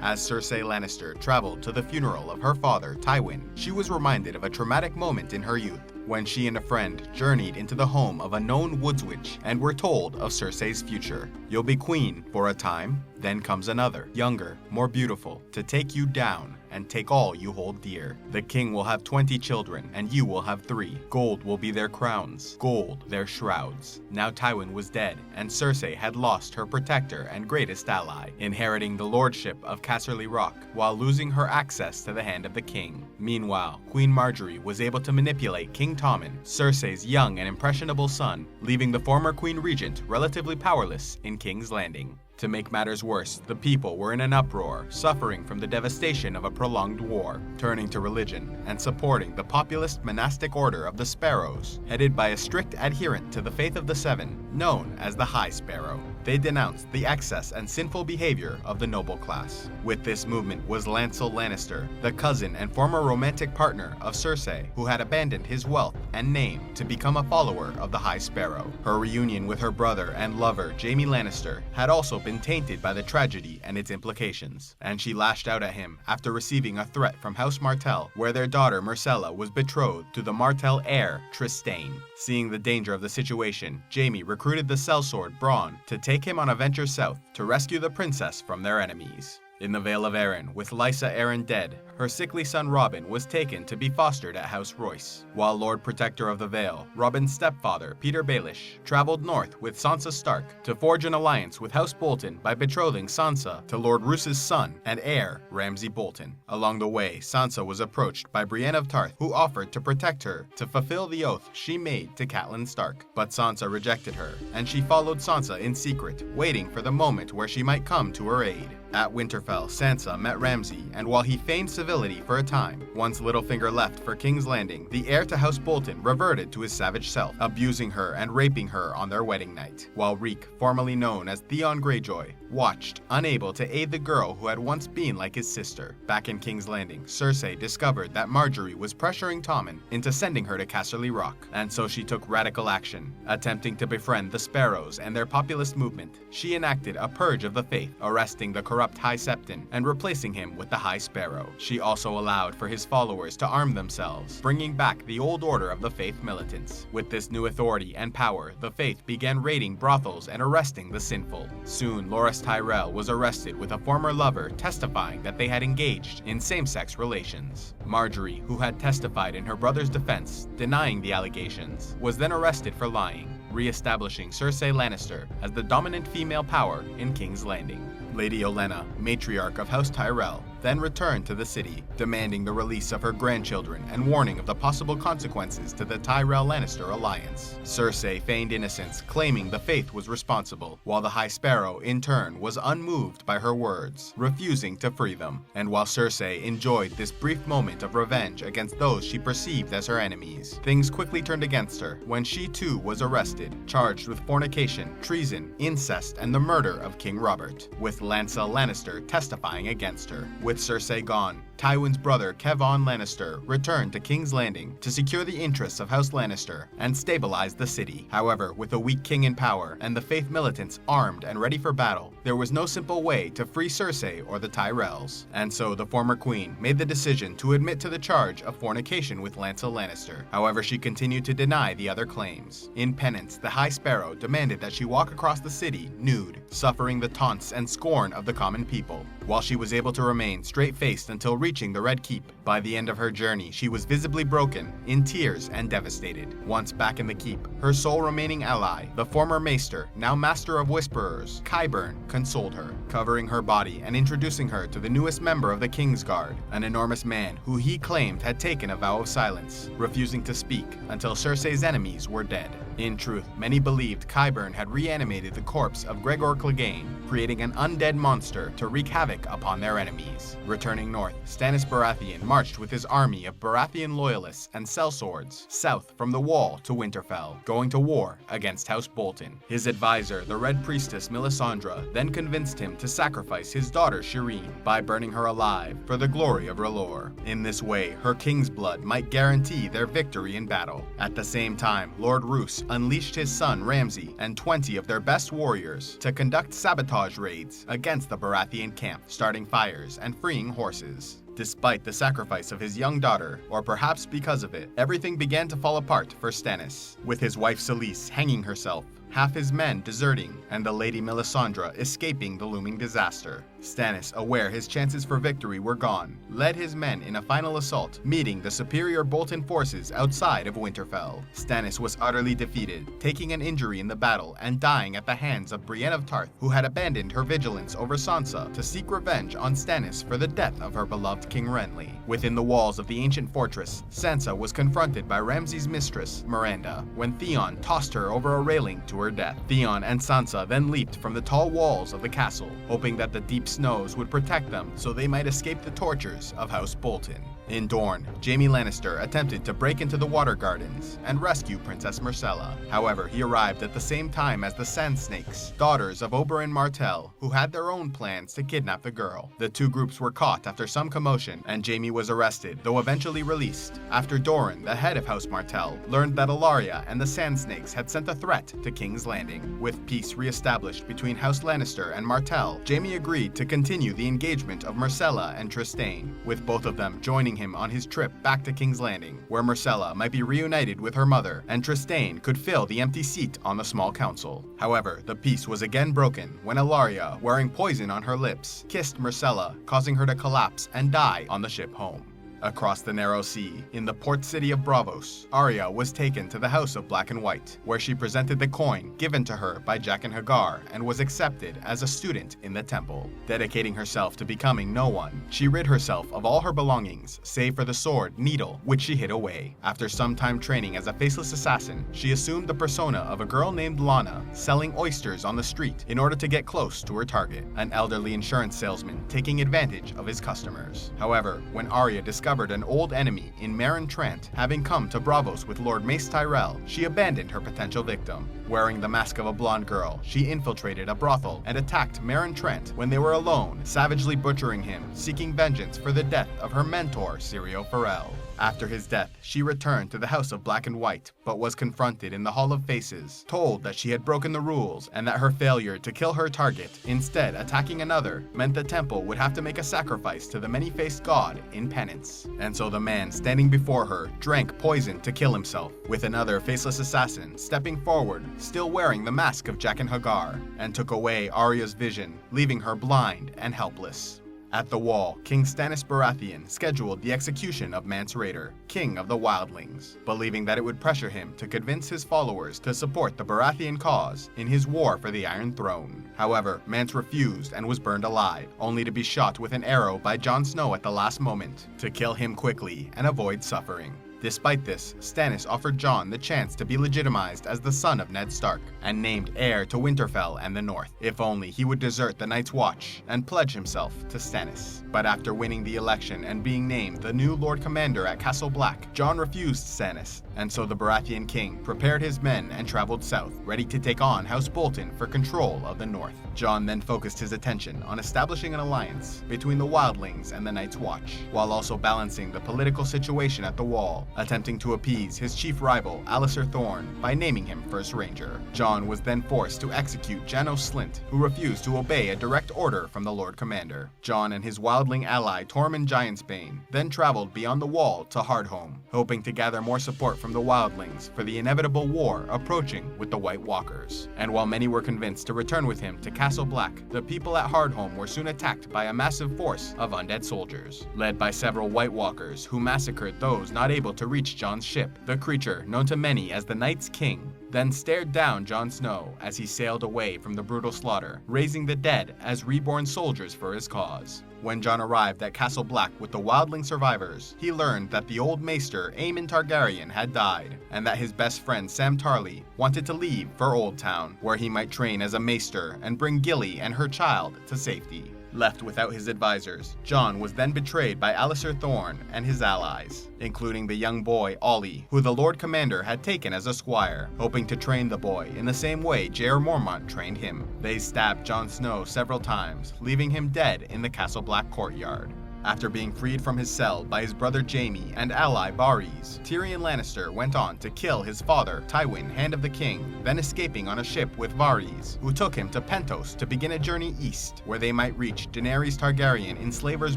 As Cersei Lannister traveled to the funeral of her father, Tywin, she was reminded of a traumatic moment in her youth when she and a friend journeyed into the home of a known woods witch and were told of Cersei's future. You'll be queen for a time, then comes another, younger, more beautiful, to take you down and take all you hold dear. The king will have 20 children, and you will have 3. Gold will be their crowns, gold their shrouds. Now Tywin was dead, and Cersei had lost her protector and greatest ally, inheriting the lordship of Casterly Rock, while losing her access to the hand of the king. Meanwhile, Queen Margaery was able to manipulate King Tommen, Cersei's young and impressionable son, leaving the former Queen Regent relatively powerless in King's Landing. To make matters worse, the people were in an uproar, suffering from the devastation of a prolonged war, turning to religion and supporting the populist monastic order of the Sparrows, headed by a strict adherent to the faith of the Seven, known as the High Sparrow. They denounced the excess and sinful behavior of the noble class. With this movement was Lancel Lannister, the cousin and former romantic partner of Cersei, who had abandoned his wealth and name to become a follower of the High Sparrow. Her reunion with her brother and lover, Jaime Lannister, had also been tainted by the tragedy and its implications, and she lashed out at him after receiving a threat from House Martell, where their daughter Myrcella was betrothed to the Martell heir Trystane. Seeing the danger of the situation, Jaime recruited the sellsword Bronn to take him on a venture south to rescue the princess from their enemies. In the Vale of Arryn, with Lysa Arryn dead, her sickly son Robin was taken to be fostered at House Royce, while Lord Protector of the Vale, Robin's stepfather, Peter Baelish, traveled north with Sansa Stark to forge an alliance with House Bolton by betrothing Sansa to Lord Roos's son and heir, Ramsay Bolton. Along the way, Sansa was approached by Brienne of Tarth, who offered to protect her to fulfill the oath she made to Catelyn Stark. But Sansa rejected her, and she followed Sansa in secret, waiting for the moment where she might come to her aid. At Winterfell, Sansa met Ramsay, and while he feigned civility for a time, once Littlefinger left for King's Landing, the heir to House Bolton reverted to his savage self, abusing her and raping her on their wedding night, while Reek, formerly known as Theon Greyjoy, watched, unable to aid the girl who had once been like his sister. Back in King's Landing, Cersei discovered that Margaery was pressuring Tommen into sending her to Casterly Rock, and so she took radical action. Attempting to befriend the Sparrows and their populist movement, she enacted a purge of the faith, arresting the corrupt High Septon and replacing him with the High Sparrow. She also allowed for his followers to arm themselves, bringing back the old order of the Faith militants. With this new authority and power, the Faith began raiding brothels and arresting the sinful. Soon, Loras Tyrell was arrested with a former lover testifying that they had engaged in same-sex relations. Margaery, who had testified in her brother's defense, denying the allegations, was then arrested for lying, re-establishing Cersei Lannister as the dominant female power in King's Landing. Lady Olenna, matriarch of House Tyrell, then returned to the city, demanding the release of her grandchildren and warning of the possible consequences to the Tyrell Lannister alliance. Cersei feigned innocence, claiming the Faith was responsible, while the High Sparrow, in turn, was unmoved by her words, refusing to free them. And while Cersei enjoyed this brief moment of revenge against those she perceived as her enemies, things quickly turned against her when she too was arrested, charged with fornication, treason, incest, and the murder of King Robert, with Lancel Lannister testifying against her. With Cersei gone, Tywin's brother Kevan Lannister returned to King's Landing to secure the interests of House Lannister and stabilize the city. However, with a weak king in power and the Faith militants armed and ready for battle, there was no simple way to free Cersei or the Tyrells. And so the former queen made the decision to admit to the charge of fornication with Lancel Lannister. However, she continued to deny the other claims. In penance, the High Sparrow demanded that she walk across the city nude, suffering the taunts and scorn of the common people. While she was able to remain straight-faced until reaching the Red Keep, by the end of her journey, she was visibly broken, in tears, and devastated. Once back in the keep, her sole remaining ally, the former Maester, now Master of Whisperers, Qyburn, consoled her, covering her body and introducing her to the newest member of the Kingsguard, an enormous man who he claimed had taken a vow of silence, refusing to speak until Cersei's enemies were dead. In truth, many believed Qyburn had reanimated the corpse of Gregor Clegane, creating an undead monster to wreak havoc upon their enemies. Returning north, Stannis Baratheon marched with his army of Baratheon loyalists and sellswords south from the Wall to Winterfell, going to war against House Bolton. His advisor, the Red Priestess Melisandre, then convinced him to sacrifice his daughter Shireen by burning her alive for the glory of R'hllor. In this way, her king's blood might guarantee their victory in battle. At the same time, Lord Roose, unleashed his son Ramsay and 20 of their best warriors to conduct sabotage raids against the Baratheon camp, starting fires and freeing horses. Despite the sacrifice of his young daughter, or perhaps because of it, everything began to fall apart for Stannis, with his wife Selyse hanging herself, half his men deserting, and the Lady Melisandre escaping the looming disaster. Stannis, aware his chances for victory were gone, led his men in a final assault, meeting the superior Bolton forces outside of Winterfell. Stannis was utterly defeated, taking an injury in the battle and dying at the hands of Brienne of Tarth, who had abandoned her vigilance over Sansa to seek revenge on Stannis for the death of her beloved King Renly. Within the walls of the ancient fortress, Sansa was confronted by Ramsay's mistress, Miranda, when Theon tossed her over a railing to her death. Theon and Sansa then leaped from the tall walls of the castle, hoping that the deep snows would protect them so they might escape the tortures of House Bolton. In Dorne, Jaime Lannister attempted to break into the Water Gardens and rescue Princess Myrcella. However, he arrived at the same time as the Sand Snakes, daughters of Oberyn Martell, who had their own plans to kidnap the girl. The two groups were caught after some commotion, and Jaime was arrested, though eventually released, after Doran, the head of House Martell, learned that Ellaria and the Sand Snakes had sent a threat to King's Landing. With peace re-established between House Lannister and Martell, Jaime agreed to continue the engagement of Myrcella and Trystane, with both of them joining him on his trip back to King's Landing, where Myrcella might be reunited with her mother, and Trystane could fill the empty seat on the small council. However, the peace was again broken when Ellaria, wearing poison on her lips, kissed Myrcella, causing her to collapse and die on the ship home. Across the narrow sea, in the port city of Braavos, Arya was taken to the House of Black and White, where she presented the coin given to her by Jaqen H'ghar and was accepted as a student in the temple. Dedicating herself to becoming no one, she rid herself of all her belongings, save for the sword Needle, which she hid away. After some time training as a faceless assassin, she assumed the persona of a girl named Lana, selling oysters on the street in order to get close to her target, an elderly insurance salesman taking advantage of his customers. However, when Arya discovered an old enemy in Meryn Trant having come to Braavos with Lord Mace Tyrell, she abandoned her potential victim. Wearing the mask of a blonde girl, she infiltrated a brothel and attacked Meryn Trant when they were alone, savagely butchering him, seeking vengeance for the death of her mentor, Syrio Forel. After his death, she returned to the House of Black and White, but was confronted in the Hall of Faces, told that she had broken the rules and that her failure to kill her target, instead attacking another, meant the temple would have to make a sacrifice to the many-faced god in penance. And so the man standing before her drank poison to kill himself, with another faceless assassin stepping forward, still wearing the mask of Jaqen H'ghar, and took away Arya's vision, leaving her blind and helpless. At the Wall, King Stannis Baratheon scheduled the execution of Mance Rayder, king of the Wildlings, believing that it would pressure him to convince his followers to support the Baratheon cause in his war for the Iron Throne. However, Mance refused and was burned alive, only to be shot with an arrow by Jon Snow at the last moment, to kill him quickly and avoid suffering. Despite this, Stannis offered Jon the chance to be legitimized as the son of Ned Stark and named heir to Winterfell and the North, if only he would desert the Night's Watch and pledge himself to Stannis. But after winning the election and being named the new Lord Commander at Castle Black, Jon refused Stannis, and so the Baratheon king prepared his men and traveled south, ready to take on House Bolton for control of the North. Jon then focused his attention on establishing an alliance between the Wildlings and the Night's Watch, while also balancing the political situation at the Wall, attempting to appease his chief rival, Alliser Thorne, by naming him First Ranger. Jon was then forced to execute Janos Slynt, who refused to obey a direct order from the Lord Commander. Jon and his wildling ally Tormund Giantsbane then traveled beyond the Wall to Hardhome, hoping to gather more support from the Wildlings for the inevitable war approaching with the White Walkers. And while many were convinced to return with him to Castle Black, the people at Hardhome were soon attacked by a massive force of undead soldiers, led by several White Walkers who massacred those not able to reach Jon's ship. The creature, known to many as the Night's King, then stared down Jon Snow as he sailed away from the brutal slaughter, raising the dead as reborn soldiers for his cause. When Jon arrived at Castle Black with the wildling survivors, he learned that the old maester Aemon Targaryen had died, and that his best friend Sam Tarly wanted to leave for Old Town, where he might train as a maester and bring Gilly and her child to safety. Left without his advisors, Jon was then betrayed by Alliser Thorne and his allies, including the young boy Ollie, who the Lord Commander had taken as a squire, hoping to train the boy in the same way Jair Mormont trained him. They stabbed Jon Snow several times, leaving him dead in the Castle Black courtyard. After being freed from his cell by his brother Jaime and ally Varys, Tyrion Lannister went on to kill his father, Tywin, Hand of the King, then escaping on a ship with Varys, who took him to Pentos to begin a journey east, where they might reach Daenerys Targaryen in Slaver's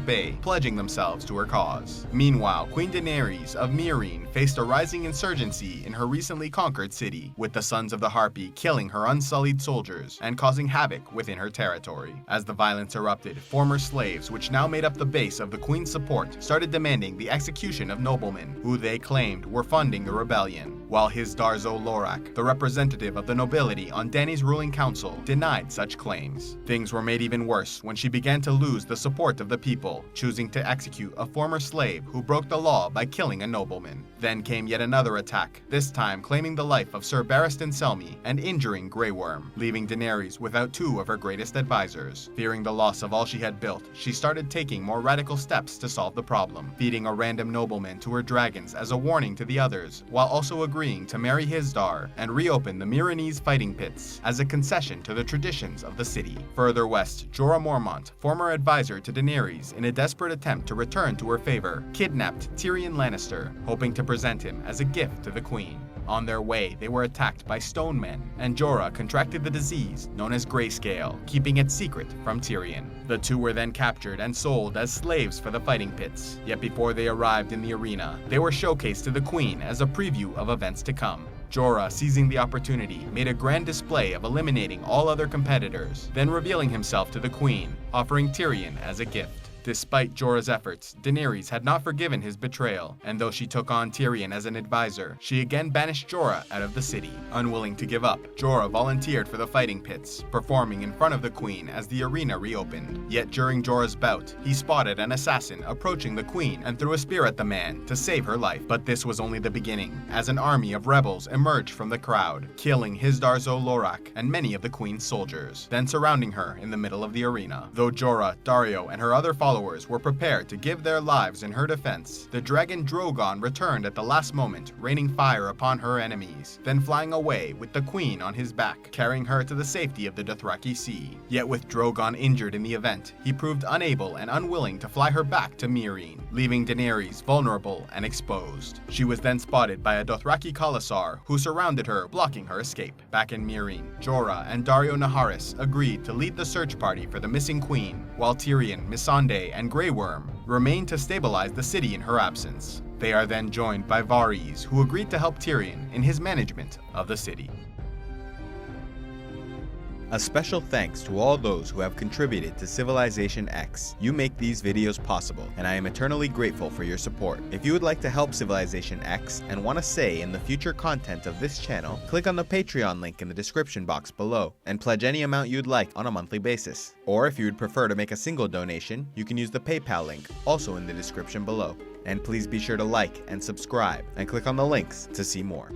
Bay, pledging themselves to her cause. Meanwhile, Queen Daenerys of Meereen faced a rising insurgency in her recently conquered city, with the Sons of the Harpy killing her unsullied soldiers and causing havoc within her territory. As the violence erupted, former slaves, which now made up the base of the Queen's support, started demanding the execution of noblemen, who they claimed were funding the rebellion, while his Darzo Lorak, the representative of the nobility on Dany's ruling council, denied such claims. Things were made even worse when she began to lose the support of the people, choosing to execute a former slave who broke the law by killing a nobleman. Then came yet another attack, this time claiming the life of Sir Barristan Selmy and injuring Grey Worm, leaving Daenerys without two of her greatest advisors. Fearing the loss of all she had built, she started taking more radical steps to solve the problem, feeding a random nobleman to her dragons as a warning to the others, while also agreeing to marry Hisdar and reopen the Meereenese fighting pits as a concession to the traditions of the city. Further west, Jorah Mormont, former advisor to Daenerys in a desperate attempt to return to her favor, kidnapped Tyrion Lannister, hoping to present him as a gift to the Queen. On their way, they were attacked by stone men, and Jorah contracted the disease known as grayscale, keeping it secret from Tyrion. The two were then captured and sold as slaves for the fighting pits. Yet before they arrived in the arena, they were showcased to the Queen as a preview of events to come. Jorah, seizing the opportunity, made a grand display of eliminating all other competitors, then revealing himself to the Queen, offering Tyrion as a gift. Despite Jorah's efforts, Daenerys had not forgiven his betrayal, and though she took on Tyrion as an advisor, she again banished Jorah out of the city. Unwilling to give up, Jorah volunteered for the fighting pits, performing in front of the Queen as the arena reopened. Yet during Jorah's bout, he spotted an assassin approaching the Queen and threw a spear at the man to save her life. But this was only the beginning, as an army of rebels emerged from the crowd, killing Hisdar zo Lorak and many of the Queen's soldiers, then surrounding her in the middle of the arena. Though Jorah, Daario, and her other followers were prepared to give their lives in her defense, the dragon Drogon returned at the last moment, raining fire upon her enemies, then flying away with the Queen on his back, carrying her to the safety of the Dothraki Sea. Yet with Drogon injured in the event, he proved unable and unwilling to fly her back to Meereen, leaving Daenerys vulnerable and exposed. She was then spotted by a Dothraki Khalasar, who surrounded her, blocking her escape. Back in Meereen, Jorah and Daario Naharis agreed to lead the search party for the missing Queen, while Tyrion, Missandei, and Grey Worm remained to stabilize the city in her absence. They are then joined by Varys, who agreed to help Tyrion in his management of the city. A special thanks to all those who have contributed to CivilizationEx. You make these videos possible, and I am eternally grateful for your support. If you would like to help CivilizationEx and want a say in the future content of this channel, click on the Patreon link in the description box below, and pledge any amount you'd like on a monthly basis. Or if you would prefer to make a single donation, you can use the PayPal link, also in the description below. And please be sure to like and subscribe, and click on the links to see more.